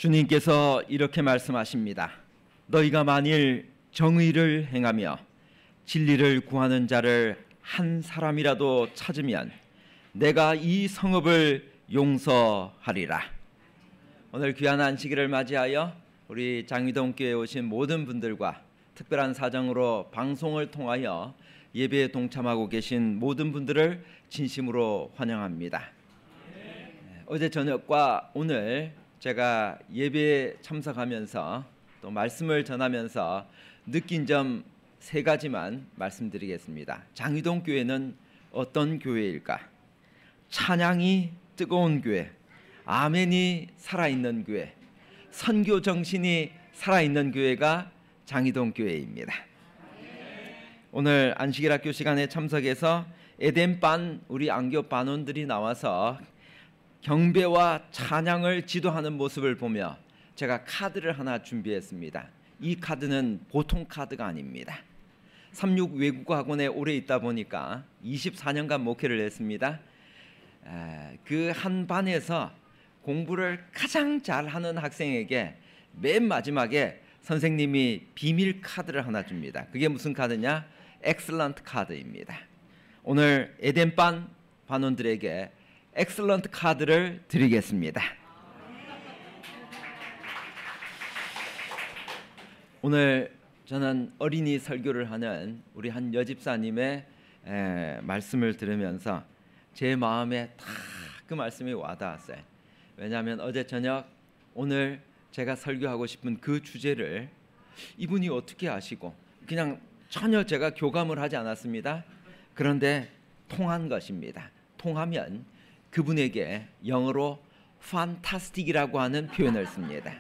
주님께서 이렇게 말씀하십니다. 너희가 만일 정의를 행하며 진리를 구하는 자를 한 사람이라도 찾으면 내가 이 성읍을 용서하리라. 오늘 귀한 안식일을 맞이하여 우리 장위동 교회에 오신 모든 분들과 특별한 사정으로 방송을 통하여 예배에 동참하고 계신 모든 분들을 진심으로 환영합니다. 어제 저녁과 오늘 제가 예배에 참석하면서 또 말씀을 전하면서 느낀 점 3가지만 말씀드리겠습니다. 장위동 교회는 어떤 교회일까? 찬양이 뜨거운 교회, 아멘이 살아있는 교회, 선교 정신이 살아있는 교회가 장위동 교회입니다. 오늘 안식일 학교 시간에 참석해서 에덴반 우리 안교 반원들이 나와서 경배와 찬양을 지도하는 모습을 보며 제가 카드를 하나 준비했습니다. 이 카드는 보통 카드가 아닙니다. 36 외국어 학원에 오래 있다 보니까 24년간 목회를 했습니다. 그 한 반에서 공부를 가장 잘하는 학생에게 맨 마지막에 선생님이 비밀 카드를 하나 줍니다. 그게 무슨 카드냐? 엑셀런트 카드입니다. 오늘 에덴반 반원들에게 엑셀런트 카드를 드리겠습니다. 오늘 저는 어린이 설교를 하는 우리 한 여집사님의 말씀을 들으면서 제 마음에 딱 그 말씀이 와닿았어요. 왜냐하면 어제 저녁 오늘 제가 설교하고 싶은 그 주제를 이분이 어떻게 아시고 그냥 전혀 제가 교감을 하지 않았습니다. 그런데 통한 것입니다. 통하면 그분에게 영어로 fantastic이라고 하는 표현을 씁니다.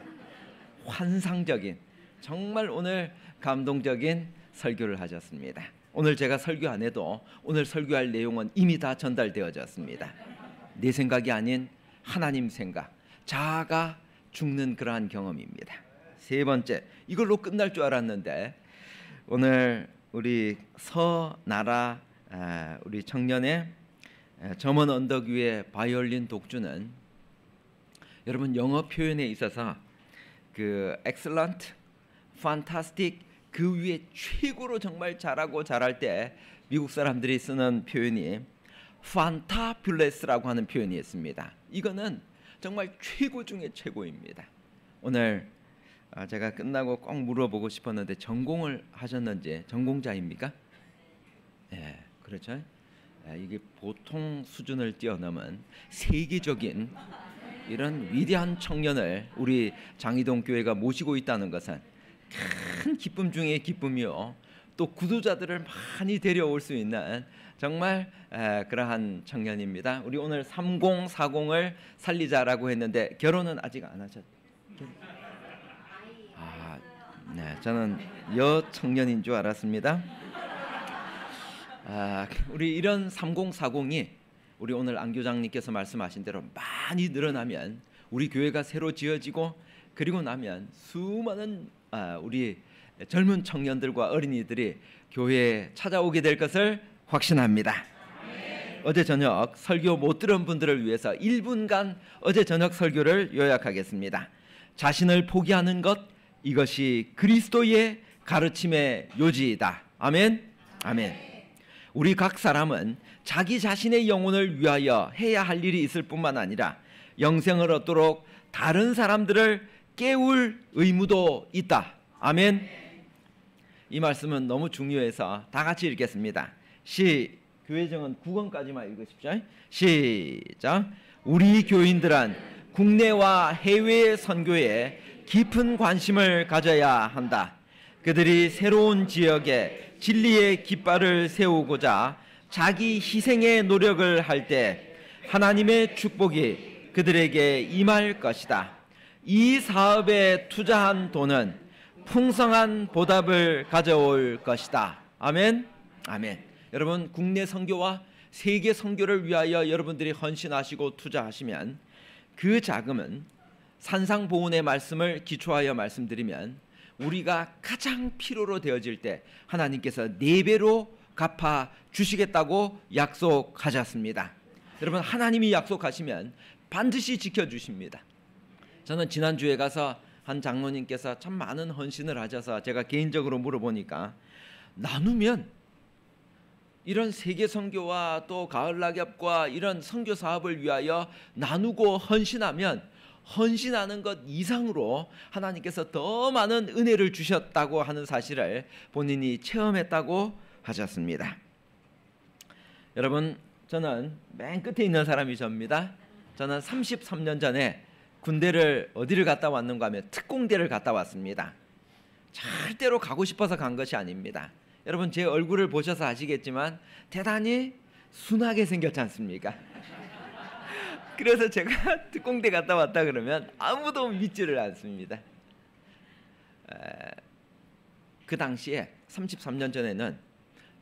환상적인, 정말 오늘 감동적인 설교를 하셨습니다. 오늘 제가 설교 안 해도 오늘 설교할 내용은 이미 다 전달되어졌습니다. 내 생각이 아닌 하나님 생각, 자아가 죽는 그러한 경험입니다. 3번째, 이걸로 끝날 줄 알았는데 오늘 우리 서나라 우리 청년의 점원 언덕 위의 바이올린 독주는 여러분 영어 표현에 있어서 그 excellent, fantastic 그 위에 최고로 정말 잘하고 잘할 때 미국 사람들이 쓰는 표현이 fantabulous 하는 표현이 있습니다. 이거는 정말 최고 중에 최고입니다. 오늘 제가 끝나고 꼭 물어보고 싶었는데 전공을 하셨는지 전공자입니까? 예, 그렇죠. 이게 보통 수준을 뛰어넘은 세계적인 이런 위대한 청년을 우리 장위동 교회가 모시고 있다는 것은 큰 기쁨 중에 기쁨이요. 또 구도자들을 많이 데려올 수 있는 정말 그러한 청년입니다. 우리 오늘 3040을 살리자라고 했는데 결혼은 아직 안 하셨죠? 네, 저는 여청년인 줄 알았습니다. 우리 이런 3040이 우리 오늘 안교장님께서 말씀하신 대로 많이 늘어나면 우리 교회가 새로 지어지고 그리고 나면 수많은 우리 젊은 청년들과 어린이들이 교회에 찾아오게 될 것을 확신합니다. 어제 저녁 설교 못 들은 분들을 위해서 1분간 어제 저녁 설교를 요약하겠습니다. 자신을 포기하는 것, 이것이 그리스도의 가르침의 요지이다. 아멘. 아멘. 우리 각 사람은 자기 자신의 영혼을 위하여 해야 할 일이 있을 뿐만 아니라 영생을 얻도록 다른 사람들을 깨울 의무도 있다. 아멘. 이 말씀은 너무 중요해서 다 같이 읽겠습니다. 교회정은 9권까지만 읽으십시오. 시작. 우리 교인들은 국내와 해외 선교에 깊은 관심을 가져야 한다. 그들이 새로운 지역에 진리의 깃발을 세우고자 자기 희생의 노력을 할 때 하나님의 축복이 그들에게 임할 것이다. 이 사업에 투자한 돈은 풍성한 보답을 가져올 것이다. 아멘. 아멘. 여러분, 국내 선교와 세계 선교를 위하여 여러분들이 헌신하시고 투자하시면 그 자금은 산상보훈의 말씀을 기초하여 말씀드리면 우리가 가장 필요로 되어질 때 하나님께서 4배로 갚아 주시겠다고 약속하셨습니다. 여러분, 하나님이 약속하시면 반드시 지켜주십니다. 저는 지난주에 가서 한 장로님께서 참 많은 헌신을 하셔서 제가 개인적으로 물어보니까 나누면 이런 세계 선교와 또 가을 낙엽과 이런 선교 사업을 위하여 나누고 헌신하면 헌신하는 것 이상으로 하나님께서 더 많은 은혜를 주셨다고 하는 사실을 본인이 체험했다고 하셨습니다. 여러분, 저는 맨 끝에 있는 사람이 접니다. 저는 33년 전에 군대를 어디를 갔다 왔는가 하면 특공대를 갔다 왔습니다. 절대로 가고 싶어서 간 것이 아닙니다. 여러분, 제 얼굴을 보셔서 아시겠지만 대단히 순하게 생겼지 않습니까? 그래서 제가 특공대 갔다 왔다 그러면 아무도 믿지를 않습니다. 그 당시에 33년 전에는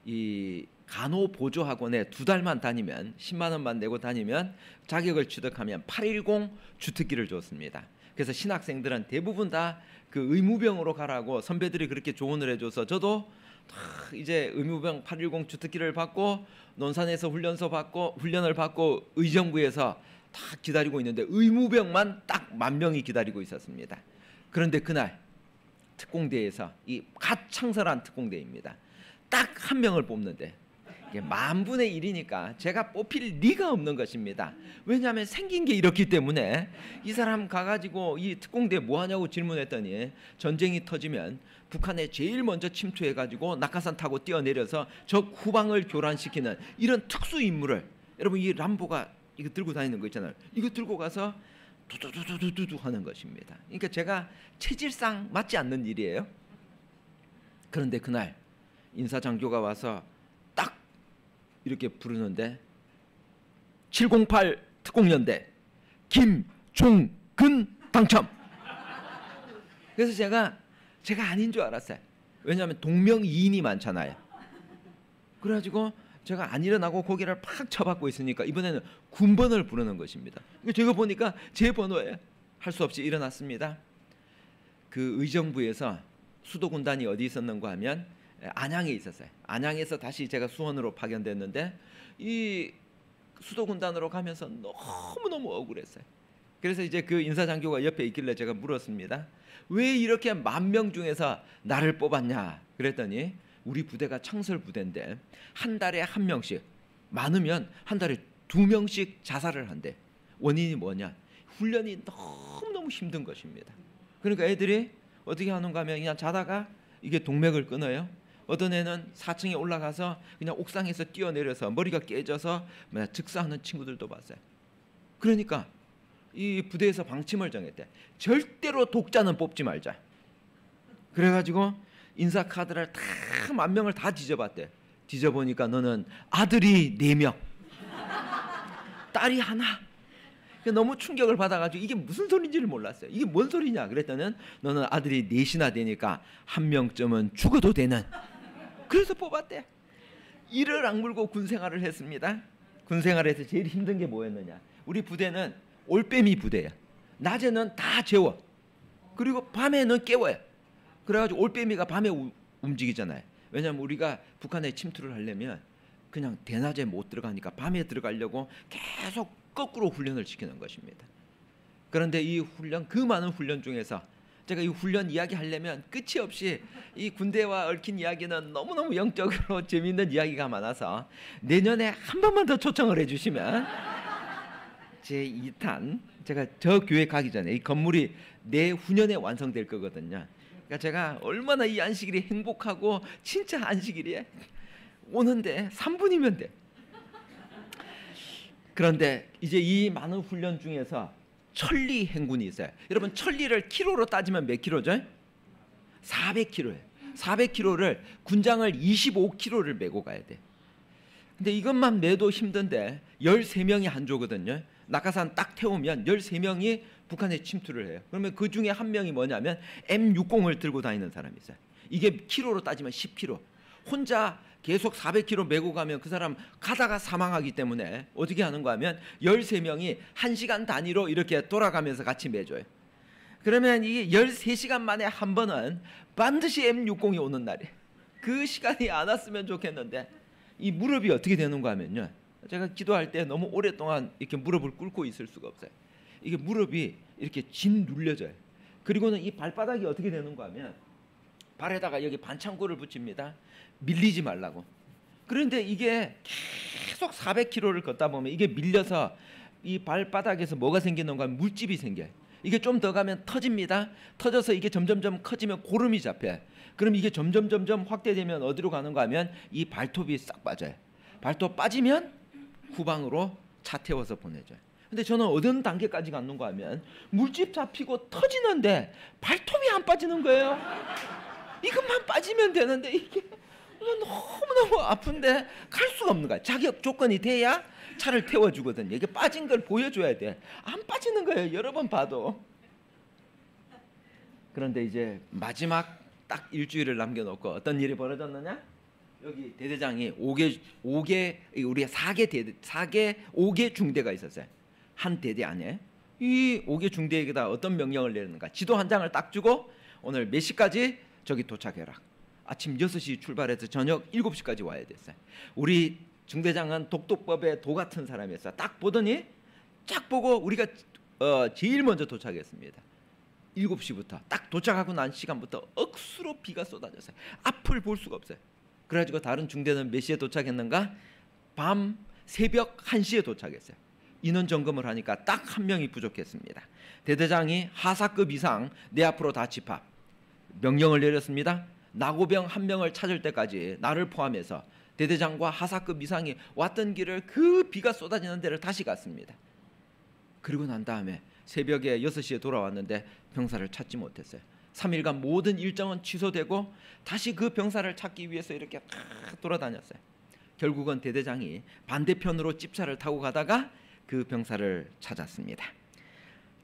이 간호보조학원에 2달만 다니면 10만 원만 내고 다니면 자격을 취득하면 810 주특기를 줬습니다. 그래서 신학생들은 대부분 다 그 의무병으로 가라고 선배들이 그렇게 조언을 해줘서 저도 이제 의무병 810 주특기를 받고 논산에서 훈련을 받고 의정부에서 다 기다리고 있는데 의무병만 딱 10,000명이 기다리고 있었습니다. 그런데 그날 특공대에서 이 갓 창설한 특공대입니다. 딱 1명을 뽑는데 이게 10,000분의 1이니까 제가 뽑힐 리가 없는 것입니다. 왜냐하면 생긴 게 이렇기 때문에. 이 사람 가가지고 이 특공대 뭐하냐고 질문했더니 전쟁이 터지면 북한에 제일 먼저 침투해가지고 낙하산 타고 뛰어내려서 적 후방을 교란시키는 이런 특수 임무를, 여러분 이 람보가 이거 들고 다니는 거 있잖아요. 이거 들고 가서 두두두두두두 하는 것입니다. 그러니까 제가 체질상 맞지 않는 일이에요. 그런데 그날 인사장교가 와서 딱 이렇게 부르는데 708 특공연대 김종근 당첨. 그래서 제가 아닌 줄 알았어요. 왜냐하면 동명이인이 많잖아요. 그래가지고 제가 안 일어나고 고개를 팍 쳐박고 있으니까 이번에는 군번을 부르는 것입니다. 제가 보니까 제 번호에 할 수 없이 일어났습니다. 그 의정부에서 수도군단이 어디 있었는가 하면 안양에 있었어요. 안양에서 다시 제가 수원으로 파견됐는데 이 수도군단으로 가면서 너무너무 억울했어요. 그래서 이제 그 인사장교가 옆에 있길래 제가 물었습니다. 왜 이렇게 10,000명 중에서 나를 뽑았냐 그랬더니 우리 부대가 창설 부대인데 한 달에 1명씩, 많으면 한 달에 2명씩 자살을 한대. 원인이 뭐냐? 훈련이 너무너무 힘든 것입니다. 그러니까 애들이 어떻게 하는가 하면 그냥 자다가 이게 동맥을 끊어요. 어떤 애는 4층에 올라가서 그냥 옥상에서 뛰어내려서 머리가 깨져서 즉사하는 친구들도 봤어요. 그러니까 이 부대에서 방침을 정했대. 절대로 독자는 뽑지 말자. 그래가지고 인사 카드를 다 10,000명을 다 뒤져봤대. 뒤져보니까 너는 아들이 4명, 딸이 하나. 너무 충격을 받아가지고 이게 무슨 소리인지를 몰랐어요. 이게 뭔 소리냐 그랬더니 너는 아들이 4이나 되니까 1명쯤은 죽어도 되는. 그래서 뽑았대. 이를 악물고 군생활을 했습니다. 군생활에서 제일 힘든 게 뭐였느냐? 우리 부대는 올빼미 부대야. 낮에는 다 재워. 그리고 밤에는 깨워요. 그래가지고 올빼미가 밤에 움직이잖아요. 왜냐하면 우리가 북한에 침투를 하려면 그냥 대낮에 못 들어가니까 밤에 들어가려고 계속 거꾸로 훈련을 시키는 것입니다. 그런데 이 훈련, 그 많은 훈련 중에서 제가 이 훈련 이야기 하려면 끝이 없이 이 군대와 얽힌 이야기는 너무너무 영적으로 재미있는 이야기가 많아서 내년에 한 번만 더 초청을 해주시면 제 2탄, 제가 저 교회 가기 전에 이 건물이 내후년에 완성될 거거든요. 그러니까 제가 얼마나 이 안식일이 행복하고 진짜 안식일이에 오는데 3분이면 돼. 그런데 이제 이 많은 훈련 중에서 천리 행군이 있어요. 여러분 천리를 키로로 따지면 몇 킬로죠? 400킬로예요. 400킬로를 군장을 25킬로를 메고 가야 돼. 근데 이것만 매도 힘든데 13명이 한 조거든요. 낙하산 딱 태우면 13명이 북한에 침투를 해요. 그러면 그 중에 한 명이 뭐냐면 M60을 들고 다니는 사람이 있어요. 이게 킬로로 따지면 10킬로. 혼자 계속 400킬로 메고 가면 그 사람 가다가 사망하기 때문에 어떻게 하는가 하면 13명이 1시간 단위로 이렇게 돌아가면서 같이 매줘요. 그러면 이게 13시간 만에 한 번은 반드시 M60이 오는 날이에요. 그 시간이 안 왔으면 좋겠는데 이 무릎이 어떻게 되는가 하면요, 제가 기도할 때 너무 오랫동안 이렇게 무릎을 꿇고 있을 수가 없어요. 이게 무릎이 이렇게 진 눌려져요. 그리고는 이 발바닥이 어떻게 되는가 하면 발에다가 여기 반창고를 붙입니다. 밀리지 말라고. 그런데 이게 계속 400km를 걷다 보면 이게 밀려서 이 발바닥에서 뭐가 생기는가 하면 물집이 생겨요. 이게 좀 더 가면 터집니다. 터져서 이게 점점점 커지면 고름이 잡혀요. 그럼 이게 점점 확대되면 어디로 가는가 하면 이 발톱이 싹 빠져요. 발톱 빠지면 후방으로 차 태워서 보내줘요. 근데 저는 어떤 단계까지 갔는가 하면 물집 잡히고 터지는데 발톱이 안 빠지는 거예요. 이것만 빠지면 되는데 이게 너무너무 아픈데 갈 수가 없는 거야. 자격 조건이 돼야 차를 태워주거든요. 이게 빠진 걸 보여줘야 돼. 안 빠지는 거예요. 여러 번 봐도. 그런데 이제 마지막 딱 일주일을 남겨놓고 어떤 일이 벌어졌느냐? 여기 대대장이 5개 중대가 있었어요. 한 대대 안에 이 5개 중대에게다 어떤 명령을 내리는가? 지도 한 장을 딱 주고 오늘 몇 시까지 저기 도착해라. 아침 6시 출발해서 저녁 7시까지 와야 됐어요. 우리 중대장은 독도법의 도 같은 사람이었어요. 딱 보더니 쫙 보고 우리가 제일 먼저 도착했습니다. 7시부터 딱 도착하고 난 시간부터 억수로 비가 쏟아졌어요. 앞을 볼 수가 없어요. 그래가지고 다른 중대는 몇 시에 도착했는가? 밤 새벽 1시에 도착했어요. 인원 점검을 하니까 딱 한 명이 부족했습니다. 대대장이 하사급 이상 내 앞으로 다 집합 명령을 내렸습니다. 나고병 한 명을 찾을 때까지 나를 포함해서 대대장과 하사급 이상이 왔던 길을 그 비가 쏟아지는 데를 다시 갔습니다. 그리고 난 다음에 새벽에 6시에 돌아왔는데 병사를 찾지 못했어요. 3일간 모든 일정은 취소되고 다시 그 병사를 찾기 위해서 이렇게 돌아다녔어요. 결국은 대대장이 반대편으로 집차를 타고 가다가 그 병사를 찾았습니다.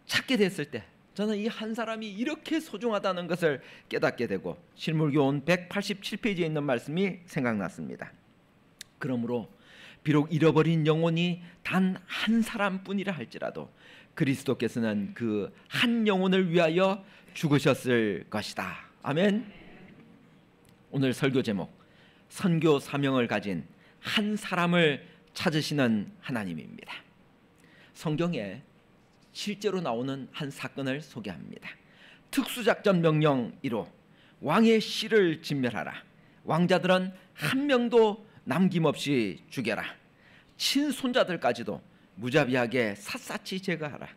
찾게 됐을 때 저는 이 한 사람이 이렇게 소중하다는 것을 깨닫게 되고 실물교훈 187페이지에 있는 말씀이 생각났습니다. 그러므로 비록 잃어버린 영혼이 단 한 사람뿐이라 할지라도 그리스도께서는 그 한 영혼을 위하여 죽으셨을 것이다. 아멘. 오늘 설교 제목 선교 사명을 가진 한 사람을 찾으시는 하나님입니다. 성경에 실제로 나오는 한 사건을 소개합니다. 특수작전 명령 1호 왕의 씨를 진멸하라. 왕자들은 한 명도 남김없이 죽여라. 친손자들까지도 무자비하게 샅샅이 제거하라.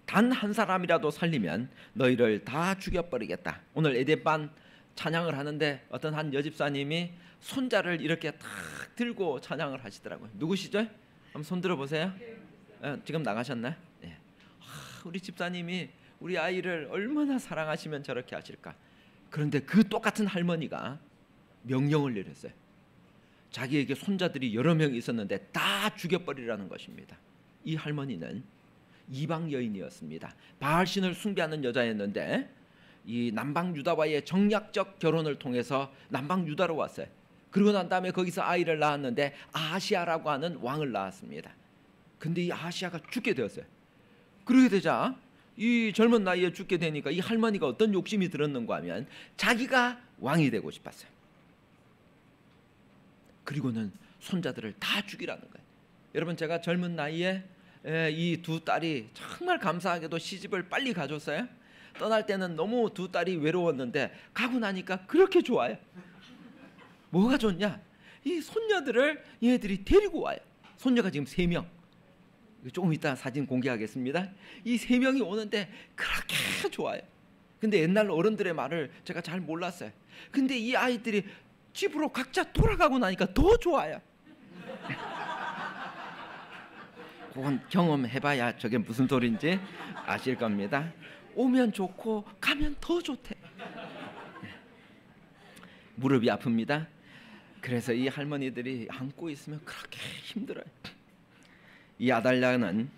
단 한 사람이라도 살리면 너희를 다 죽여버리겠다. 오늘 에덴반 찬양을 하는데 어떤 한 여집사님이 손자를 이렇게 탁 들고 찬양을 하시더라고요. 누구시죠? 한번 손 들어보세요. 지금 나가셨나요? 네. 우리 집사님이 우리 아이를 얼마나 사랑하시면 저렇게 하실까. 그런데 그 똑같은 할머니가 명령을 내렸어요. 자기에게 손자들이 여러 명 있었는데 다 죽여버리라는 것입니다. 이 할머니는 이방 여인이었습니다. 바알신을 숭배하는 여자였는데 이 남방 유다와의 정략적 결혼을 통해서 남방 유다로 왔어요. 그러고 난 다음에 거기서 아이를 낳았는데 아하시아라고 하는 왕을 낳았습니다. 근데 이 아하시아가 죽게 되었어요. 그러게 되자 이 젊은 나이에 죽게 되니까 이 할머니가 어떤 욕심이 들었는가 하면 자기가 왕이 되고 싶었어요. 그리고는 손자들을 다 죽이라는 거예요. 여러분 제가 젊은 나이에 이 두 딸이 정말 감사하게도 시집을 빨리 가줬어요. 떠날 때는 너무 두 딸이 외로웠는데 가고 나니까 그렇게 좋아요. 뭐가 좋냐? 이 손녀들을 얘들이 데리고 와요. 손녀가 지금 3명. 조금 이따 사진 공개하겠습니다. 이 3명이 오는데 그렇게 좋아요. 근데 옛날 어른들의 말을 제가 잘 몰랐어요. 근데 이 아이들이 집으로 각자 돌아가고 나니까 더 좋아요. 그건 경험해봐야 저게 무슨 소리인지 아실 겁니다. 오면 좋고 가면 더 좋대. 무릎이 아픕니다. 그래서 이 할머니들이 안고 있으면 그렇게 힘들어요. 이 아달랴는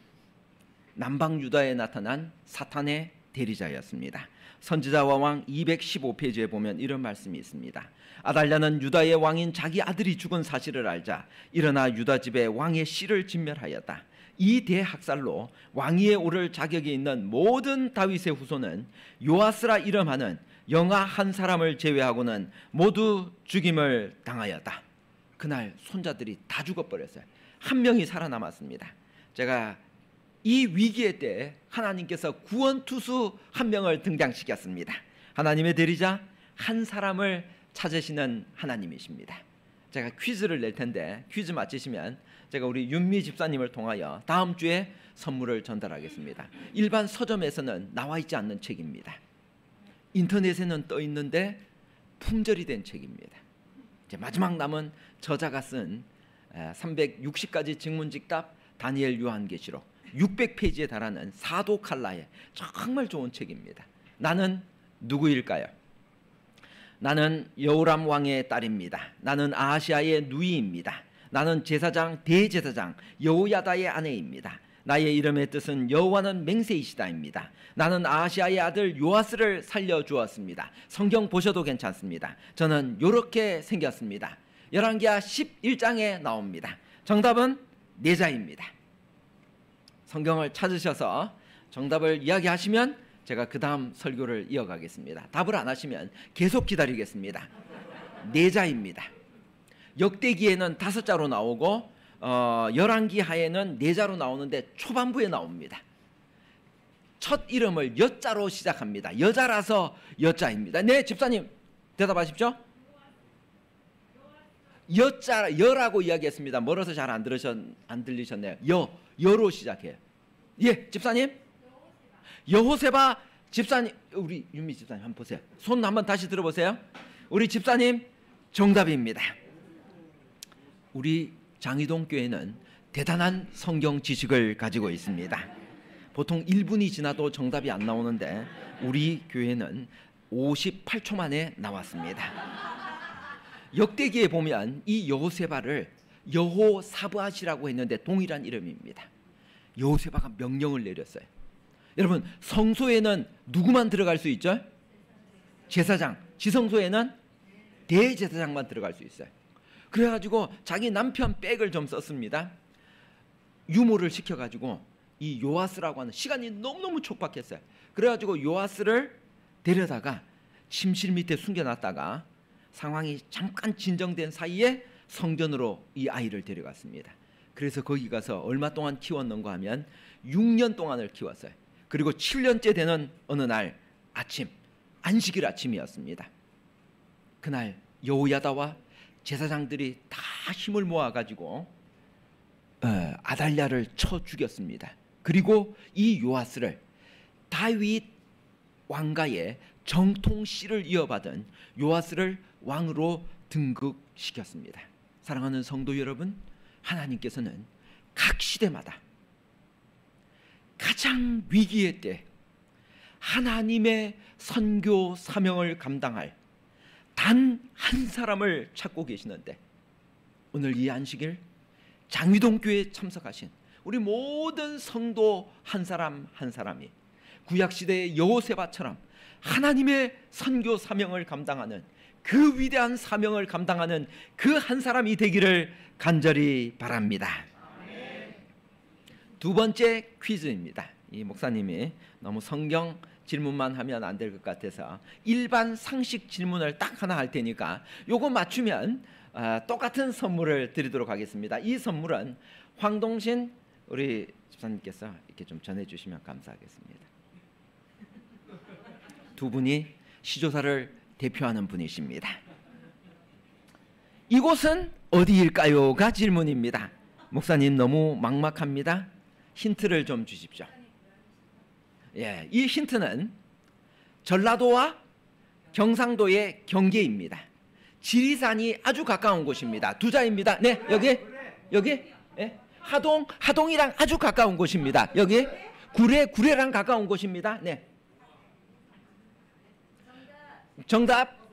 남방 유다에 나타난 사탄의 대리자였습니다. 선지자와 왕 215페이지에 보면 이런 말씀이 있습니다. 아달랴는 유다의 왕인 자기 아들이 죽은 사실을 알자 일어나 유다 집의 왕의 씨를 진멸하였다. 이 대학살로 왕위에 오를 자격이 있는 모든 다윗의 후손은 요아스라 이름하는 영아 한 사람을 제외하고는 모두 죽임을 당하였다. 그날 손자들이 다 죽어버렸어요. 한 명이 살아남았습니다. 제가 이 위기의 때 하나님께서 구원투수 한 명을 등장시켰습니다. 하나님의 대리자 한 사람을 찾으시는 하나님이십니다. 제가 퀴즈를 낼 텐데 퀴즈 맞히시면 제가 우리 윤미 집사님을 통하여 다음 주에 선물을 전달하겠습니다. 일반 서점에서는 나와 있지 않는 책입니다. 인터넷에는 떠 있는데 품절이 된 책입니다. 이제 마지막 남은 저자가 쓴 360가지 직문직답 다니엘 요한계시록 600페이지에 달하는 사도 칼라의 정말 좋은 책입니다. 나는 누구일까요? 나는 여호람 왕의 딸입니다. 나는 아하시아의 누이입니다. 나는 제사장 대제사장 여호야다의 아내입니다. 나의 이름의 뜻은 여호와는 맹세이시다입니다. 나는 아하시아의 아들 요아스를 살려주었습니다. 성경 보셔도 괜찮습니다. 저는 이렇게 생겼습니다. 열왕기하 11장에 나옵니다. 정답은 내자입니다. 성경을 찾으셔서 정답을 이야기하시면 제가 그 다음 설교를 이어가겠습니다. 답을 안 하시면 계속 기다리겠습니다. 내자입니다. 역대기에는 5자로 나오고 열왕기하에는 4자로 나오는데 초반부에 나옵니다. 첫 이름을 여자로 시작합니다. 여자라서 여자입니다. 네, 집사님 대답하십시오. 여라고 이야기했습니다. 멀어서 잘 안 들리셨네요. 여로 시작해요. 예, 집사님. 여호세바 집사님, 우리 윤미 집사님 한번 보세요. 손 한번 다시 들어보세요. 우리 집사님 정답입니다. 우리 장희동 교회는 대단한 성경 지식을 가지고 있습니다. 보통 1분이 지나도 정답이 안 나오는데 우리 교회는 58초 만에 나왔습니다. 역대기에 보면 이 여호세바를 여호사브앗이라고 했는데 동일한 이름입니다. 여호세바가 명령을 내렸어요. 여러분, 성소에는 누구만 들어갈 수 있죠? 제사장. 지성소에는 대제사장만 들어갈 수 있어요. 그래가지고 자기 남편 백을 좀 썼습니다. 유모를 시켜가지고 이 요아스라고 하는, 시간이 너무너무 촉박했어요. 그래가지고 요아스를 데려다가 침실 밑에 숨겨놨다가 상황이 잠깐 진정된 사이에 성전으로 이 아이를 데려갔습니다. 그래서 거기 가서 얼마 동안 키웠는가 하면 6년 동안을 키웠어요. 그리고 7년째 되는 어느 날 아침, 안식일 아침이었습니다. 그날 여호야다와 제사장들이 다 힘을 모아가지고 아달랴를 쳐 죽였습니다. 그리고 이 요아스를 다윗 왕가의 정통씨를 이어받은 요아스를 왕으로 등극시켰습니다. 사랑하는 성도 여러분, 하나님께서는 각 시대마다 가장 위기의 때 하나님의 선교 사명을 감당할 단 한 사람을 찾고 계시는데, 오늘 이 안식일 장위동 교회에 참석하신 우리 모든 성도 한 사람 한 사람이 구약시대의 여호세바처럼 하나님의 선교 사명을 감당하는, 그 위대한 사명을 감당하는 그 한 사람이 되기를 간절히 바랍니다. 두 번째 퀴즈입니다. 이 목사님이 너무 성경 질문만 하면 안 될 것 같아서 일반 상식 질문을 딱 하나 할 테니까 요거 맞추면 똑같은 선물을 드리도록 하겠습니다. 이 선물은 황동신 우리 집사님께서 이렇게 좀 전해주시면 감사하겠습니다. 두 분이 시조사를 대표하는 분이십니다. 이곳은 어디일까요?가 질문입니다. 목사님 너무 막막합니다. 힌트를 좀 주십시오. 예, 이 힌트는 전라도와 경상도의 경계입니다. 지리산이 아주 가까운 곳입니다. 두 자입니다. 네, 여기 예? 하동이랑 아주 가까운 곳입니다. 여기 구례랑 가까운 곳입니다. 네. 정답.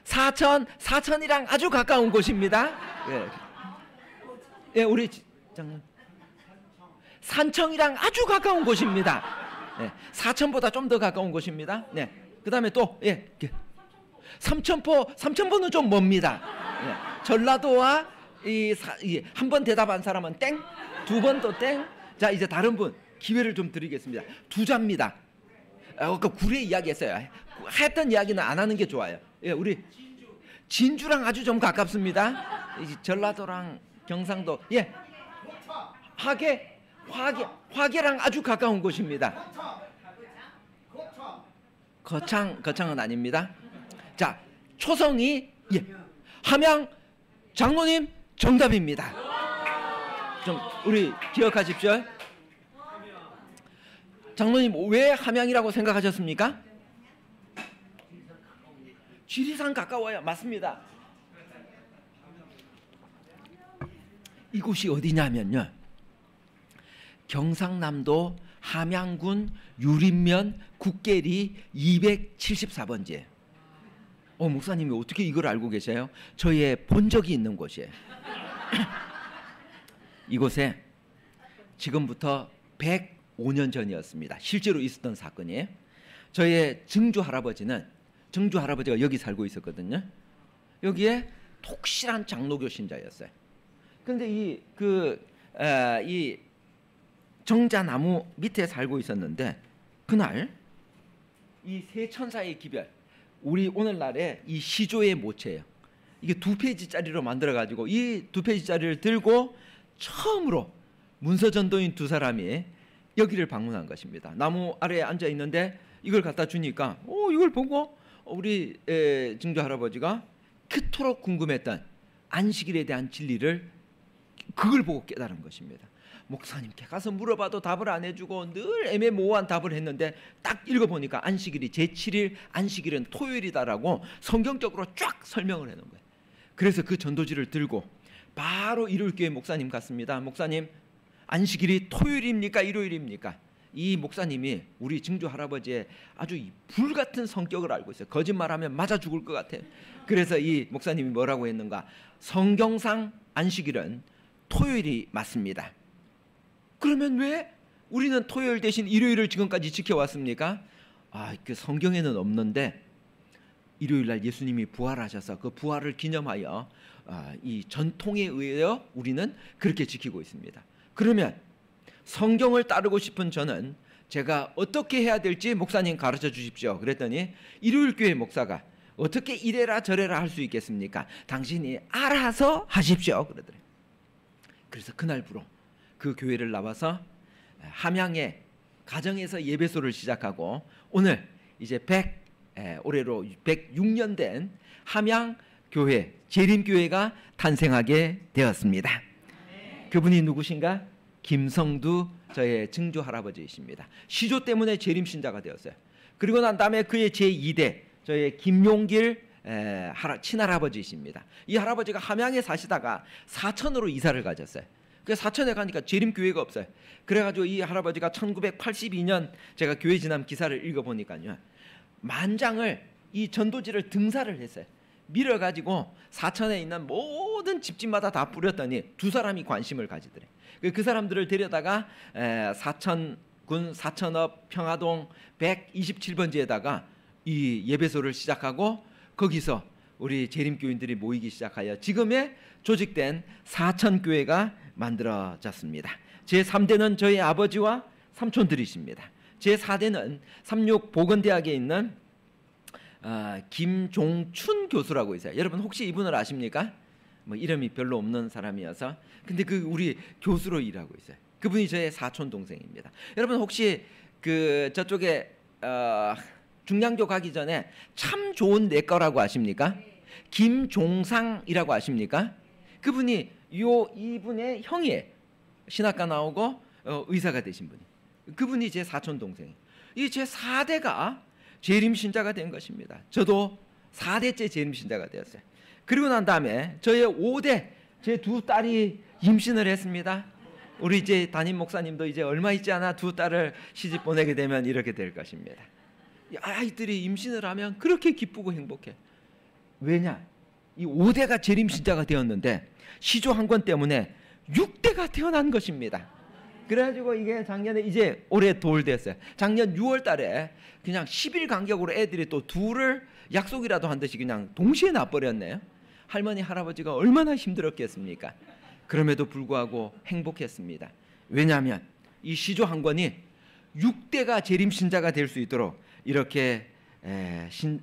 사천이랑 아주 가까운 곳입니다. 예, 예, 우리 장님. 산청이랑 아주 가까운 곳입니다. 네, 사천보다 좀 더 가까운 곳입니다. 네, 그 다음에 또 삼천포는 좀 멉니다. 네, 전라도와 한 번 대답한 사람은 땡, 두 번 또 땡. 자, 이제 다른 분 기회를 좀 드리겠습니다. 두 자입니다. 아까 구례 이야기했어요. 했던 이야기는 안 하는 게 좋아요. 예, 우리 진주랑 아주 좀 가깝습니다. 전라도랑 경상도. 예, 화계랑 아주 가까운 곳입니다. 거창은 아닙니다. 자, 초성이 함양. 장로님 정답입니다. 좀 우리 기억하십시오. 장로님 왜 함양이라고 생각하셨습니까? 지리산 가까워요. 맞습니다. 이곳이 어디냐면요, 경상남도 함양군 유림면 국계리 274번지에. 목사님이 어떻게 이걸 알고 계세요? 저희 본 적이 있는 곳이에요. 이곳에 지금부터 105년 전이었습니다. 실제로 있었던 사건이에요. 저희 증조 할아버지가 여기 살고 있었거든요. 여기에 독실한 장로교 신자였어요. 근데 이 정자나무 밑에 살고 있었는데, 그날 이 세 천사의 기별, 우리 오늘날의 이 시조의 모체예요. 이게 2페이지짜리로 만들어 가지고 이 2페이지짜리를 들고 처음으로 문서전도인 두 사람이 여기를 방문한 것입니다. 나무 아래에 앉아 있는데 이걸 갖다 주니까 이걸 보고 우리 증조 할아버지가 그토록 궁금했던 안식일에 대한 진리를 그걸 보고 깨달은 것입니다. 목사님께 가서 물어봐도 답을 안 해주고 늘 애매모호한 답을 했는데 딱 읽어보니까 안식일이 제7일 안식일은 토요일이다라고 성경적으로 쫙 설명을 해놓은 거예요. 그래서 그 전도지를 들고 바로 일요일교회 목사님 갔습니다. 목사님, 안식일이 토요일입니까 일요일입니까? 이 목사님이 우리 증조 할아버지의 아주 불같은 성격을 알고 있어요. 거짓말하면 맞아 죽을 것 같아요. 그래서 이 목사님이 뭐라고 했는가? 성경상 안식일은 토요일이 맞습니다. 그러면 왜 우리는 토요일 대신 일요일을 지금까지 지켜왔습니까? 그 성경에는 없는데 일요일 날 예수님이 부활하셔서 그 부활을 기념하여 이 전통에 의하여 우리는 그렇게 지키고 있습니다. 그러면 성경을 따르고 싶은 저는 제가 어떻게 해야 될지 목사님 가르쳐 주십시오. 그랬더니 일요일 교회 목사가 어떻게 이래라 저래라 할 수 있겠습니까? 당신이 알아서 하십시오. 그러더래요. 그래서 그날부로 그 교회를 나와서 함양의 가정에서 예배소를 시작하고 오늘 이제 올해로 106년 된 함양 교회, 재림교회가 탄생하게 되었습니다. 그분이 누구신가? 김성두 저의 증조 할아버지이십니다. 시조 때문에 재림신자가 되었어요. 그리고 난 다음에 그의 제2대 저의 김용길 친할아버지이십니다. 이 할아버지가 함양에 사시다가 사천으로 이사를 가졌어요. 그 사천에 가니까 재림교회가 없어요. 그래가지고 이 할아버지가 1982년 제가 교회 지남 기사를 읽어보니까요, 만장을 이 전도지를 등사를 했어요. 밀어가지고 사천에 있는 모든 집집마다 다 뿌렸더니 두 사람이 관심을 가지더래. 그 사람들을 데려다가 사천군 사천읍 평화동 127번지에다가 이 예배소를 시작하고 거기서 우리 재림교인들이 모이기 시작하여 지금의 조직된 사천교회가 만들어졌습니다. 제3대는 저희 아버지와 삼촌들이십니다. 제4대는 삼육보건대학에 있는 김종춘 교수라고 있어요. 여러분 혹시 이분을 아십니까? 이름이 별로 없는 사람이어서, 근데 그 우리 교수로 일하고 있어요. 그분이 저의 사촌 동생입니다. 여러분 혹시 그 저쪽에 중량교 가기 전에 참 좋은 내과라고 아십니까? 김종상이라고 아십니까? 그분이 이분의 형이에요. 신학과 나오고 의사가 되신 분이. 그분이 제 사촌 동생이에요. 이 제 4대가 재림신자가 된 것입니다. 저도 4대째 재림신자가 되었어요. 그리고 난 다음에 저의 5대 제 두 딸이 임신을 했습니다. 우리 이제 담임 목사님도 이제 얼마 있지 않아 두 딸을 시집 보내게 되면 이렇게 될 것입니다. 아이들이 임신을 하면 그렇게 기쁘고 행복해. 왜냐? 이 5대가 재림신자가 되었는데 시조 한 권 때문에 6대가 태어난 것입니다. 그래가지고 이게 작년에 이제 올해 돌 됐어요. 작년 6월 달에 그냥 10일 간격으로 애들이 또 둘을 약속이라도 한 듯이 그냥 동시에 낳아버렸네요. 할머니 할아버지가 얼마나 힘들었겠습니까? 그럼에도 불구하고 행복했습니다. 왜냐하면 이 시조 한 권이 6대가 재림신자가 될 수 있도록 이렇게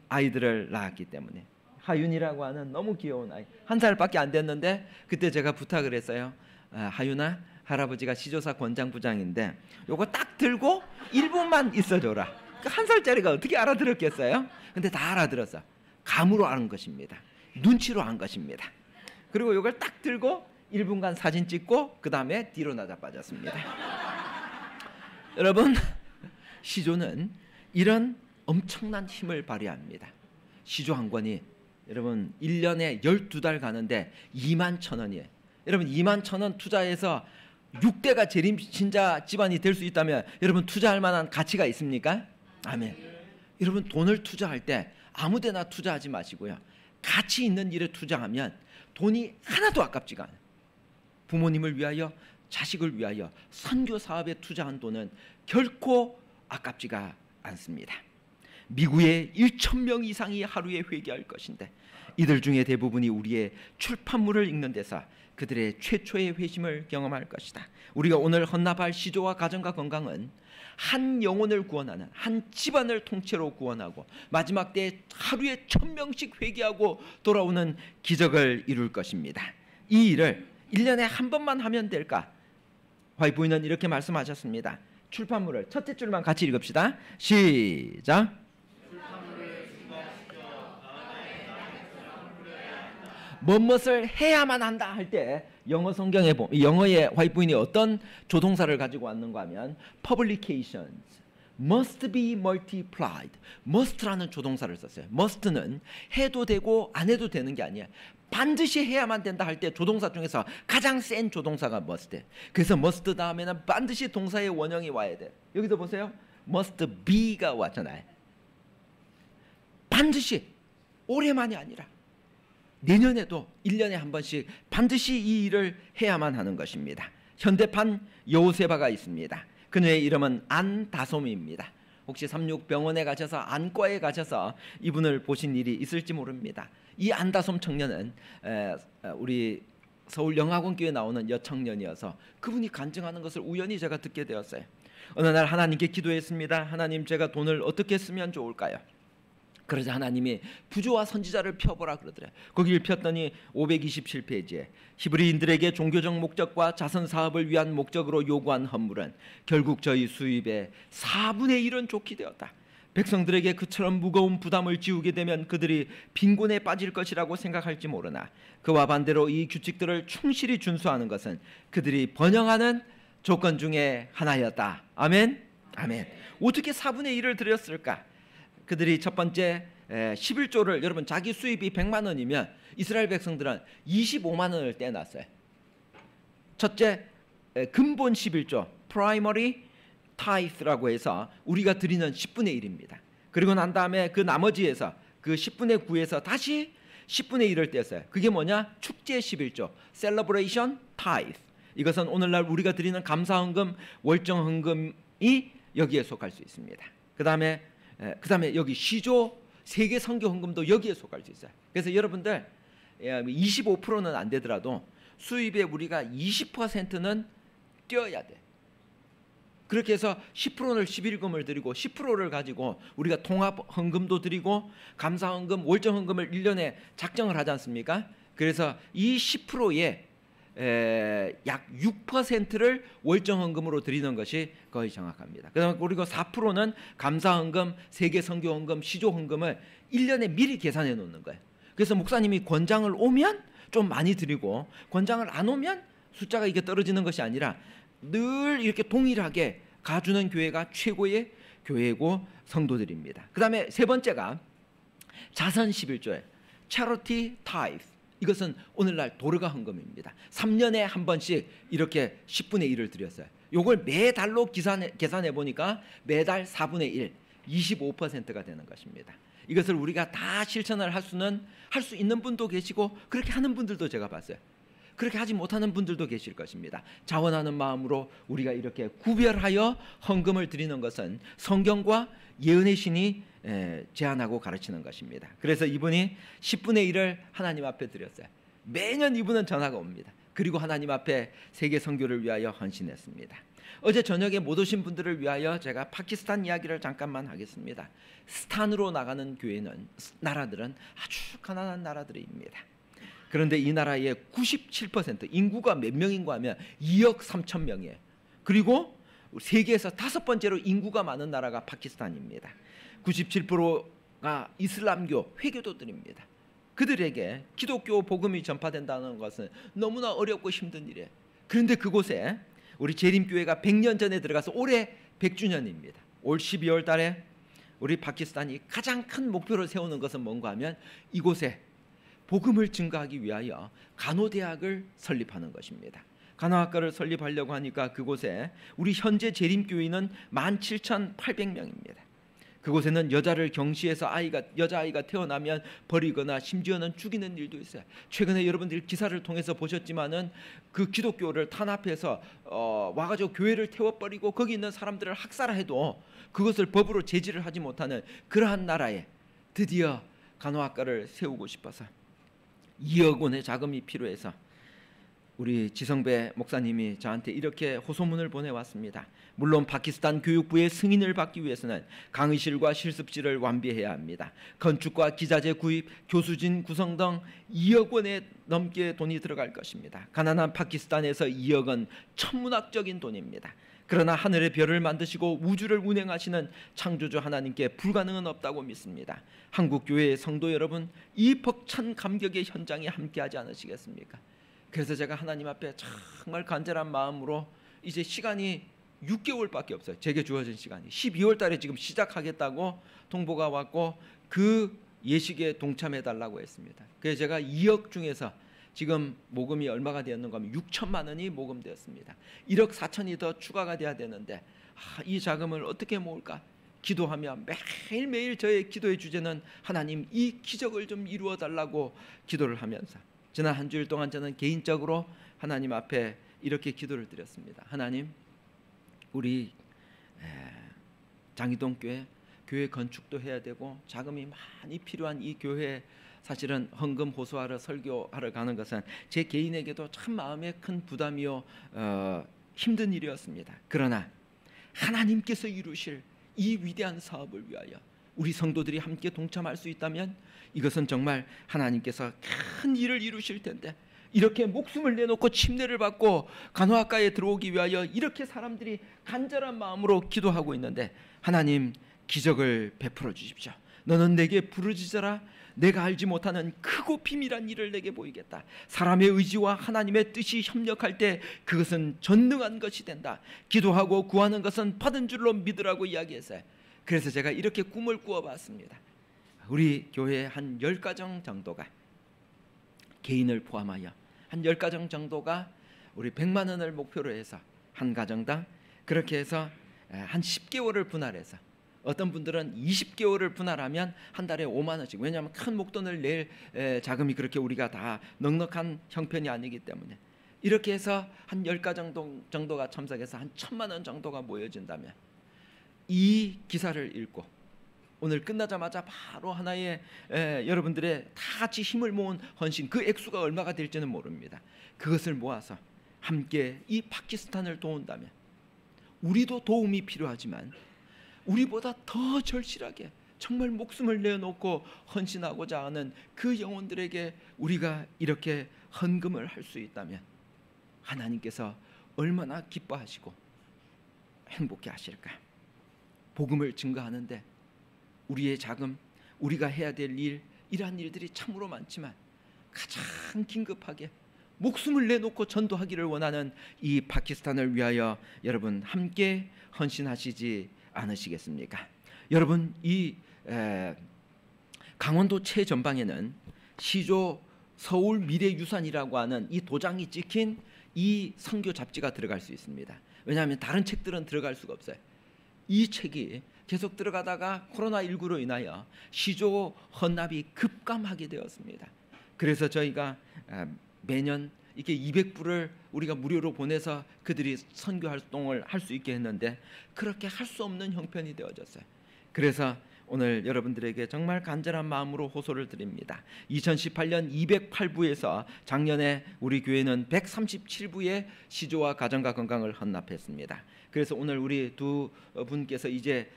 아이들을 낳았기 때문에. 하윤이라고 하는 너무 귀여운 아이, 1살밖에 안 됐는데 그때 제가 부탁을 했어요. 하윤아, 할아버지가 시조사 권장부장인데 요거 딱 들고 1분만 있어줘라. 한 살짜리가 어떻게 알아들었겠어요? 근데 다 알아들었어. 감으로 아는 것입니다. 눈치로 안 것입니다. 그리고 요걸 딱 들고 1분간 사진 찍고 그 다음에 뒤로 나자 빠졌습니다. 여러분, 시조는 이런 엄청난 힘을 발휘합니다. 시조 한 권이 여러분 1년에 12달 가는데 21,000원이에요. 여러분 21,000원 투자해서 6대가 재림신자 집안이 될 수 있다면 여러분 투자할 만한 가치가 있습니까? 아멘. 여러분 돈을 투자할 때 아무데나 투자하지 마시고요. 가치 있는 일에 투자하면 돈이 하나도 아깝지가 않아요. 부모님을 위하여, 자식을 위하여 선교 사업에 투자한 돈은 결코 아깝지가 않습니다. 미국의 1,000명 이상이 하루에 회개할 것인데 이들 중에 대부분이 우리의 출판물을 읽는 데서 그들의 최초의 회심을 경험할 것이다. 우리가 오늘 헌납할 시조와 가정과 건강은 한 영혼을 구원하는, 한 집안을 통째로 구원하고 마지막 때에 하루에 1,000명씩 회개하고 돌아오는 기적을 이룰 것입니다. 이 일을 1년에 한 번만 하면 될까? 화이트 부인은 이렇게 말씀하셨습니다. 출판물을 첫째 줄만 같이 읽읍시다. 시작. 무엇을 해야만 한다 할 때 영어 성경에 영어의 화이트 부인이 어떤 조동사를 가지고 왔는가 하면 publications must be multiplied. must라는 조동사를 썼어요. must는 해도 되고 안 해도 되는 게 아니야. 반드시 해야만 된다 할 때 조동사 중에서 가장 센 조동사가 must. 그래서 must 다음에는 반드시 동사의 원형이 와야 돼. 여기도 보세요. must be가 왔잖아요. 반드시, 올해만이 아니라 내년에도 1년에 한 번씩 반드시 이 일을 해야만 하는 것입니다. 현대판 요세바가 있습니다. 그녀의 이름은 안다솜입니다. 혹시 삼육병원에 가셔서 안과에 가셔서 이분을 보신 일이 있을지 모릅니다. 이 안다솜 청년은 우리 서울영화관교회에 나오는 여청년이어서 그분이 간증하는 것을 우연히 제가 듣게 되었어요. 어느 날 하나님께 기도했습니다. 하나님, 제가 돈을 어떻게 쓰면 좋을까요? 그러자 하나님이 부조와 선지자를 펴보라 그러더래요. 거기를 폈더니 527페이지에 히브리인들에게 종교적 목적과 자선 사업을 위한 목적으로 요구한 헌물은 결국 저희 수입의 4분의 1은 좋게 되었다. 백성들에게 그처럼 무거운 부담을 지우게 되면 그들이 빈곤에 빠질 것이라고 생각할지 모르나 그와 반대로 이 규칙들을 충실히 준수하는 것은 그들이 번영하는 조건 중에 하나였다. 아멘. 아멘. 어떻게 4분의 1을 드렸을까? 그들이 첫 번째 11조를, 여러분 자기 수입이 100만 원이면 이스라엘 백성들은 25만 원을 떼놨어요. 첫째 근본 11조 primary tithe라고 해서 우리가 드리는 10분의 1입니다. 그리고 난 다음에 그 나머지에서 그 10분의 9에서 다시 10분의 1을 떼었어요. 그게 뭐냐? 축제 11조 celebration tithe. 이것은 오늘날 우리가 드리는 감사헌금, 월정헌금이 여기에 속할 수 있습니다. 그 다음에 여기 시조 세계 선교 헌금도 여기에 속할 수 있어요. 그래서 여러분들 25%는 안 되더라도 수입에 우리가 20%는 떼어야 돼. 그렇게 해서 10%를 11금을 드리고 10%를 가지고 우리가 통합 헌금도 드리고 감사 헌금, 월정 헌금을 1년에 작정을 하지 않습니까? 그래서 이 10%에 약 6%를 월정헌금으로 드리는 것이 거의 정확합니다. 그리고 4%는 감사헌금, 세계선교헌금, 시조헌금을 1년에 미리 계산해 놓는 거예요. 그래서 목사님이 권장을 오면 좀 많이 드리고 권장을 안 오면 숫자가 이게 떨어지는 것이 아니라 늘 이렇게 동일하게 가주는 교회가 최고의 교회고 성도들입니다. 그 다음에 세 번째가 자선 11조예요. Charity Tithe. 이것은 오늘날 도르가 헌금입니다. 3년에 한 번씩 이렇게 10분의 1을 드렸어요. 이걸 매달로 계산해 보니까 매달 4분의 1, 25%가 되는 것입니다. 이것을 우리가 다 실천을 할 수 있는 분도 계시고 그렇게 하는 분들도 제가 봤어요. 그렇게 하지 못하는 분들도 계실 것입니다. 자원하는 마음으로 우리가 이렇게 구별하여 헌금을 드리는 것은 성경과 예언의 신이 제안하고 가르치는 것입니다. 그래서 이분이 10분의 1을 하나님 앞에 드렸어요. 매년 이분은 전화가 옵니다. 그리고 하나님 앞에 세계 선교를 위하여 헌신했습니다. 어제 저녁에 못 오신 분들을 위하여 제가 파키스탄 이야기를 잠깐만 하겠습니다. 스탄으로 나가는 교회는, 나라들은 아주 가난한 나라들입니다. 그런데 이 나라의 97% 인구가 몇 명인가 하면 2억 3천 명이에요. 그리고 세계에서 5번째로 인구가 많은 나라가 파키스탄입니다. 97%가 이슬람교 회교도들입니다. 그들에게 기독교 복음이 전파된다는 것은 너무나 어렵고 힘든 일이에요. 그런데 그곳에 우리 재림교회가 100년 전에 들어가서 올해 100주년입니다. 올 12월 달에 우리 파키스탄이 가장 큰 목표를 세우는 것은 뭔가 하면 이곳에 복음을 증거하기 위하여 간호대학을 설립하는 것입니다. 간호학과를 설립하려고 하니까 그곳에 우리 현재 재림교인은 17,800명입니다. 그곳에는 여자를 경시해서 여자아이가 태어나면 버리거나 심지어는 죽이는 일도 있어요. 최근에 여러분들 기사를 통해서 보셨지만은 그 기독교를 탄압해서 와가지고 교회를 태워버리고 거기 있는 사람들을 학살해도 그것을 법으로 제지를 하지 못하는 그러한 나라에 드디어 간호학과를 세우고 싶어서 2억 원의 자금이 필요해서 우리 지성배 목사님이 저한테 이렇게 호소문을 보내왔습니다. 물론 파키스탄 교육부의 승인을 받기 위해서는 강의실과 실습실을 완비해야 합니다. 건축과 기자재 구입, 교수진 구성 등 2억 원에 넘게 돈이 들어갈 것입니다. 가난한 파키스탄에서 2억은 천문학적인 돈입니다. 그러나 하늘의 별을 만드시고 우주를 운행하시는 창조주 하나님께 불가능은 없다고 믿습니다. 한국 교회의 성도 여러분, 이 벅찬 감격의 현장에 함께하지 않으시겠습니까? 그래서 제가 하나님 앞에 정말 간절한 마음으로 이제 시간이 6개월밖에 없어요. 제게 주어진 시간이 12월 달에 지금 시작하겠다고 통보가 왔고 그 예식에 동참해달라고 했습니다. 그래서 제가 2억 중에서 지금 모금이 얼마가 되었는가 하면 6천만 원이 모금되었습니다. 1억 4천이 더 추가가 돼야 되는데 이 자금을 어떻게 모을까 기도하며 매일매일 저의 기도의 주제는 하나님 이 기적을 좀 이루어 달라고 기도를 하면서 지난 한 주일 동안 저는 개인적으로 하나님 앞에 이렇게 기도를 드렸습니다. 하나님, 우리 장이동 교회 건축도 해야 되고 자금이 많이 필요한 이 교회 사실은 헌금 호소하러 설교하러 가는 것은 제 개인에게도 참 마음에 큰 부담이요 힘든 일이었습니다. 그러나 하나님께서 이루실 이 위대한 사업을 위하여 우리 성도들이 함께 동참할 수 있다면 이것은 정말 하나님께서 큰 일을 이루실 텐데 이렇게 목숨을 내놓고 침례를 받고 간호학과에 들어오기 위하여 이렇게 사람들이 간절한 마음으로 기도하고 있는데 하나님 기적을 베풀어 주십시오. 너는 내게 부르짖어라. 내가 알지 못하는 크고 비밀한 일을 내게 보이겠다. 사람의 의지와 하나님의 뜻이 협력할 때 그것은 전능한 것이 된다. 기도하고 구하는 것은 받은 줄로 믿으라고 이야기했어요. 그래서 제가 이렇게 꿈을 꾸어봤습니다. 우리 교회 한 10가정 정도가 개인을 포함하여 한 10가정 정도가 우리 100만 원을 목표로 해서 한 가정당 그렇게 해서 한 10개월을 분할해서 어떤 분들은 20개월을 분할하면 한 달에 5만 원씩, 왜냐하면 큰 목돈을 낼 자금이 그렇게 우리가 다 넉넉한 형편이 아니기 때문에 이렇게 해서 한 10가정 정도가 참석해서 한 1,000만 원 정도가 모여진다면 이 기사를 읽고 오늘 끝나자마자 바로 하나의 여러분들의 다 같이 힘을 모은 헌신, 그 액수가 얼마가 될지는 모릅니다. 그것을 모아서 함께 이 파키스탄을 도운다면 우리도 도움이 필요하지만 우리보다 더 절실하게 정말 목숨을 내놓고 헌신하고자 하는 그 영혼들에게 우리가 이렇게 헌금을 할 수 있다면 하나님께서 얼마나 기뻐하시고 행복해 하실까. 복음을 증거하는데 우리의 자금, 우리가 해야 될 일, 이러한 일들이 참으로 많지만 가장 긴급하게 목숨을 내놓고 전도하기를 원하는 이 파키스탄을 위하여 여러분 함께 헌신하시지 않으시겠습니까? 여러분 이 강원도 최전방에는 시조 서울 미래유산이라고 하는 이 도장이 찍힌 이 선교 잡지가 들어갈 수 있습니다. 왜냐하면 다른 책들은 들어갈 수가 없어요. 이 책이 계속 들어가다가 코로나19로 인하여 시조 헌납이 급감하게 되었습니다. 그래서 저희가 매년 이게 200불을 우리가 무료로 보내서 그들이 선교 활동을 할 수 있게 했는데 그렇게 할 수 없는 형편이 되어졌어요. 그래서 오늘 여러분들에게 정말 간절한 마음으로 호소를 드립니다. 2018년 208부에서 작년에 우리 교회는 137부의 시조와 가정과 건강을 헌납했습니다. 그래서 오늘 우리 두 분께서 이제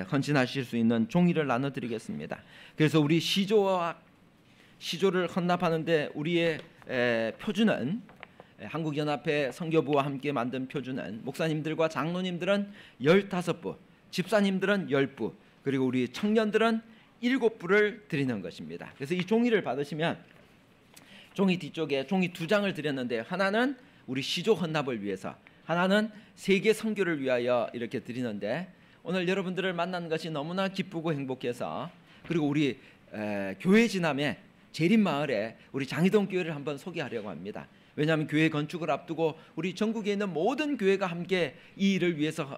헌신하실 수 있는 종이를 나눠드리겠습니다. 그래서 우리 시조와 시조를 헌납하는데 우리의 표준은 한국연합회 선교부와 함께 만든 표준은 목사님들과 장로님들은 15부, 집사님들은 10부, 그리고 우리 청년들은 7부를 드리는 것입니다. 그래서 이 종이를 받으시면 종이 뒤쪽에 종이 2장을 드렸는데 하나는 우리 시조 헌납을 위해서, 하나는 세계 선교를 위하여 이렇게 드리는데 오늘 여러분들을 만난 것이 너무나 기쁘고 행복해서, 그리고 우리 교회 지남에 재림마을에 우리 장희동 교회를 한번 소개하려고 합니다. 왜냐하면 교회 건축을 앞두고 우리 전국에 있는 모든 교회가 함께 이 일을 위해서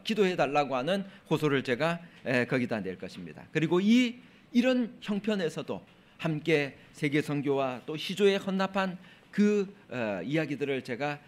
기도해 달라고 하는 호소를 제가 거기다 낼 것입니다. 그리고 이런 형편에서도 함께 세계 선교와 또 시조에 헌납한 그 이야기들을 제가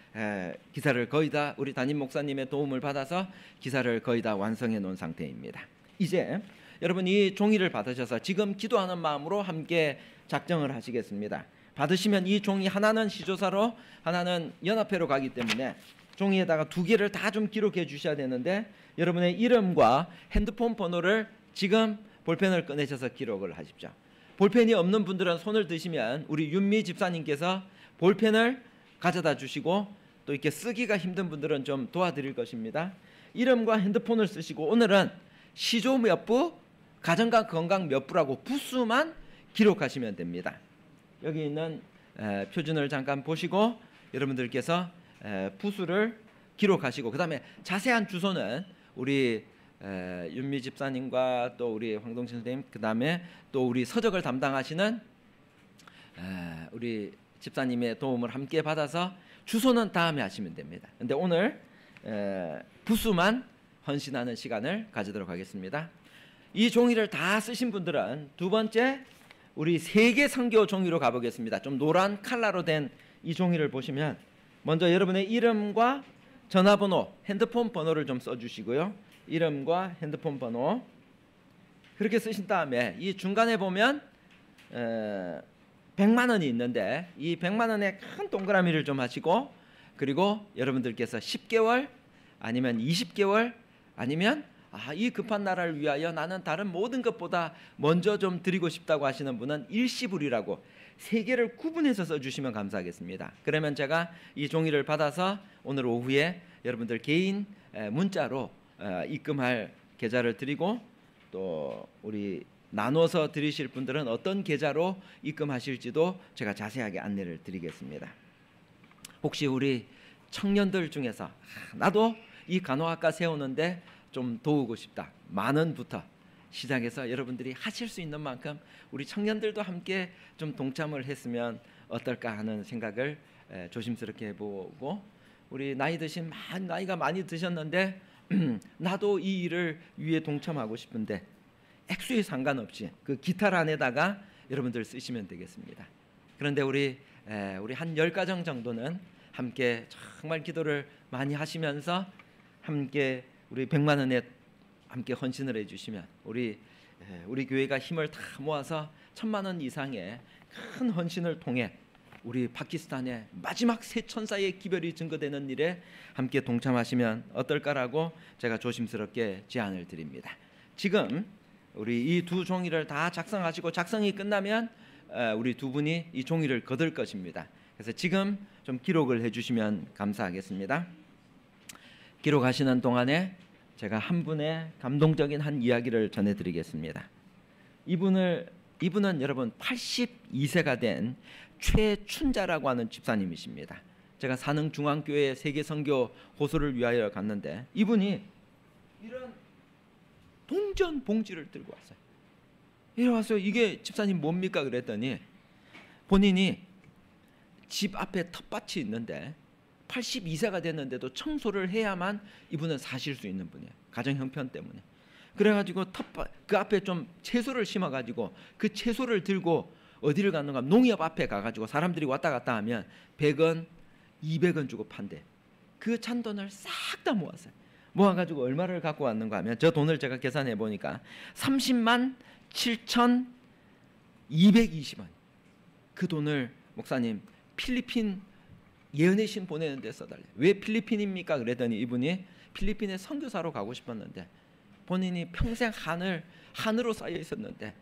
기사를 거의 다 우리 담임 목사님의 도움을 받아서 기사를 거의 다 완성해 놓은 상태입니다. 이제 여러분 이 종이를 받으셔서 지금 기도하는 마음으로 함께 작정을 하시겠습니다. 받으시면 이 종이 하나는 시조사로 하나는 연합회로 가기 때문에 종이에다가 2개를 다 좀 기록해 주셔야 되는데 여러분의 이름과 핸드폰 번호를 지금 볼펜을 꺼내셔서 기록을 하십시오. 볼펜이 없는 분들은 손을 드시면 우리 윤미 집사님께서 볼펜을 가져다 주시고 또 이렇게 쓰기가 힘든 분들은 좀 도와드릴 것입니다. 이름과 핸드폰을 쓰시고 오늘은 시조 몇 부, 가정과 건강 몇 부라고 부수만 기록하시면 됩니다. 여기 있는 표준을 잠깐 보시고 여러분들께서 부수를 기록하시고 그 다음에 자세한 주소는 우리 윤미 집사님과 또 우리 황동신 선생님, 그 다음에 또 우리 서적을 담당하시는 우리 집사님의 도움을 함께 받아서 주소는 다음에 하시면 됩니다. 근데 오늘 부수만 헌신하는 시간을 가지도록 하겠습니다. 이 종이를 다 쓰신 분들은 두 번째 우리 세계 선교 종이로 가보겠습니다. 좀 노란 칼라로 된 이 종이를 보시면 먼저 여러분의 이름과 전화번호, 핸드폰 번호를 좀 써주시고요. 이름과 핸드폰 번호 그렇게 쓰신 다음에 이 중간에 보면 100만 원이 있는데 이 100만 원의 큰 동그라미를 좀 하시고, 그리고 여러분들께서 10개월 아니면 20개월 아니면 이 급한 나라를 위하여 나는 다른 모든 것보다 먼저 좀 드리고 싶다고 하시는 분은 일시불이라고 3개를 구분해서 써주시면 감사하겠습니다. 그러면 제가 이 종이를 받아서 오늘 오후에 여러분들 개인 문자로 입금할 계좌를 드리고 또 우리 나눠서 드리실 분들은 어떤 계좌로 입금하실지도 제가 자세하게 안내를 드리겠습니다. 혹시 우리 청년들 중에서 나도 이 간호학과 세우는데 좀 도우고 싶다, 만 원부터 시작해서 여러분들이 하실 수 있는 만큼 우리 청년들도 함께 좀 동참을 했으면 어떨까 하는 생각을 조심스럽게 해보고, 우리 나이 드신 나이가 많이 드셨는데 나도 이 일을 위해 동참하고 싶은데 액수에 상관없이 그 기타 안에다가 여러분들 쓰시면 되겠습니다. 그런데 우리 한 10가정 정도는 함께 정말 기도를 많이 하시면서 함께 우리 100만 원에 함께 헌신을 해주시면 우리 교회가 힘을 다 모아서 1000만 원 이상의 큰 헌신을 통해 우리 파키스탄의 마지막 새 천사의 기별이 증거되는 일에 함께 동참하시면 어떨까라고 제가 조심스럽게 제안을 드립니다. 지금 우리 이 2 종이를 다 작성하시고 작성이 끝나면 우리 2분이 이 종이를 거둘 것입니다. 그래서 지금 좀 기록을 해주시면 감사하겠습니다. 기록하시는 동안에 제가 한 분의 감동적인 한 이야기를 전해드리겠습니다. 이분은 여러분 82세가 된 최춘자라고 하는 집사님이십니다. 제가 산흥중앙교회 세계선교 호소를 위하여 갔는데 이분이 이런 동전 봉지를 들고 왔어요. 이래 와서 이게 집사님 뭡니까 그랬더니 본인이 집 앞에 텃밭이 있는데 82세가 됐는데도 청소를 해야만 이분은 사실 수 있는 분이에요. 가정 형편 때문에. 그래가지고 텃밭 그 앞에 좀 채소를 심어가지고 그 채소를 들고 어디를 갔는가, 농협 앞에 가가지고 사람들이 왔다 갔다 하면 100원, 200원 주고 판대. 그 잔돈을 싹 다 모았어요. 모아가지고 얼마를 갖고 왔는가 하면 저 돈을 제가 계산해 보니까 30만 7,220원. 그 돈을 목사님 필리핀 예언의 신 보내는데 써달래. 왜 필리핀입니까? 그랬더니 이분이 필리핀에 선교사로 가고 싶었는데 본인이 평생 한으로 쌓여 있었는데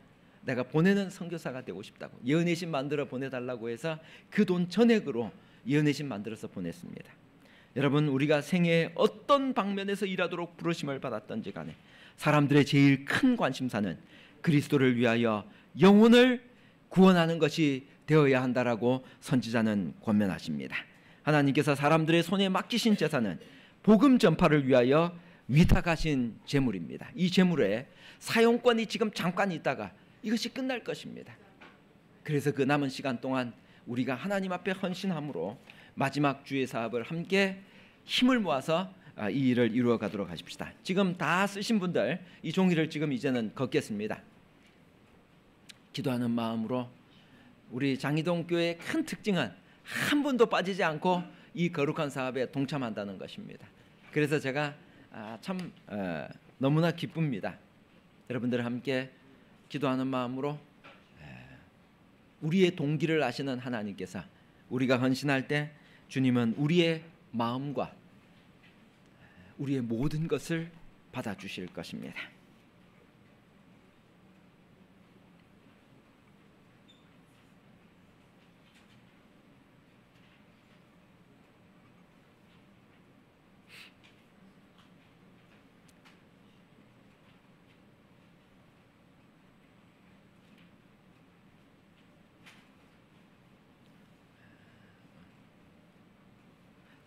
내가 보내는 선교사가 되고 싶다고 예언의 신 만들어 보내달라고 해서 그 돈 전액으로 예언의 신 만들어서 보냈습니다. 여러분, 우리가 생애에 어떤 방면에서 일하도록 부르심을 받았던지 간에 사람들의 제일 큰 관심사는 그리스도를 위하여 영혼을 구원하는 것이 되어야 한다라고 선지자는 권면하십니다. 하나님께서 사람들의 손에 맡기신 재산은 복음 전파를 위하여 위탁하신 재물입니다. 이 재물에 사용권이 지금 잠깐 있다가 이것이 끝날 것입니다. 그래서 그 남은 시간 동안 우리가 하나님 앞에 헌신함으로 마지막 주의 사업을 함께 힘을 모아서 이 일을 이루어 가도록 하십시다. 지금 다 쓰신 분들 이 종이를 지금 이제는 걷겠습니다. 기도하는 마음으로 우리 장이동 교회의 큰 특징은 한 분도 빠지지 않고 이 거룩한 사업에 동참한다는 것입니다. 그래서 제가 참 너무나 기쁩니다. 여러분들 함께 기도하는 마음으로 우리의 동기를 아시는 하나님께서 우리가 헌신할 때 주님은 우리의 마음과 우리의 모든 것을 받아주실 것입니다.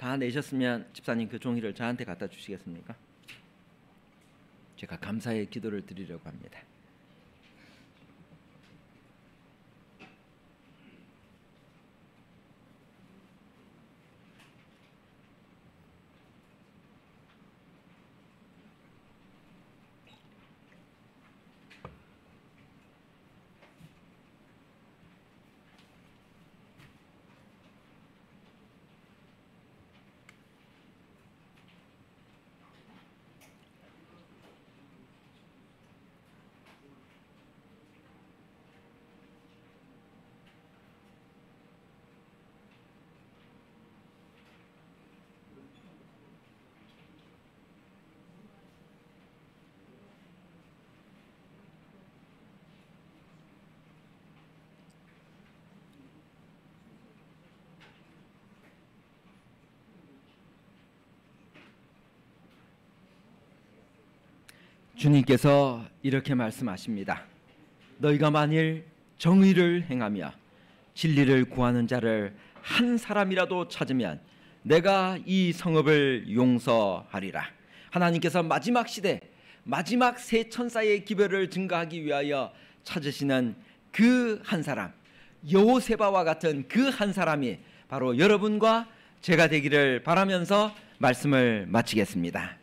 다 내셨으면 집사님 그 종이를 저한테 갖다 주시겠습니까? 제가 감사의 기도를 드리려고 합니다. 주님께서 이렇게 말씀하십니다. 너희가 만일 정의를 행하며 진리를 구하는 자를 한 사람이라도 찾으면 내가 이 성읍을 용서하리라. 하나님께서 마지막 시대 마지막 새 천사의 기별을 증거하기 위하여 찾으시는 그 한 사람, 여호세바와 같은 그 한 사람이 바로 여러분과 제가 되기를 바라면서 말씀을 마치겠습니다.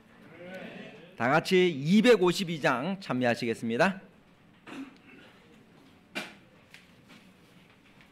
다 같이 252장 참여하시겠습니다.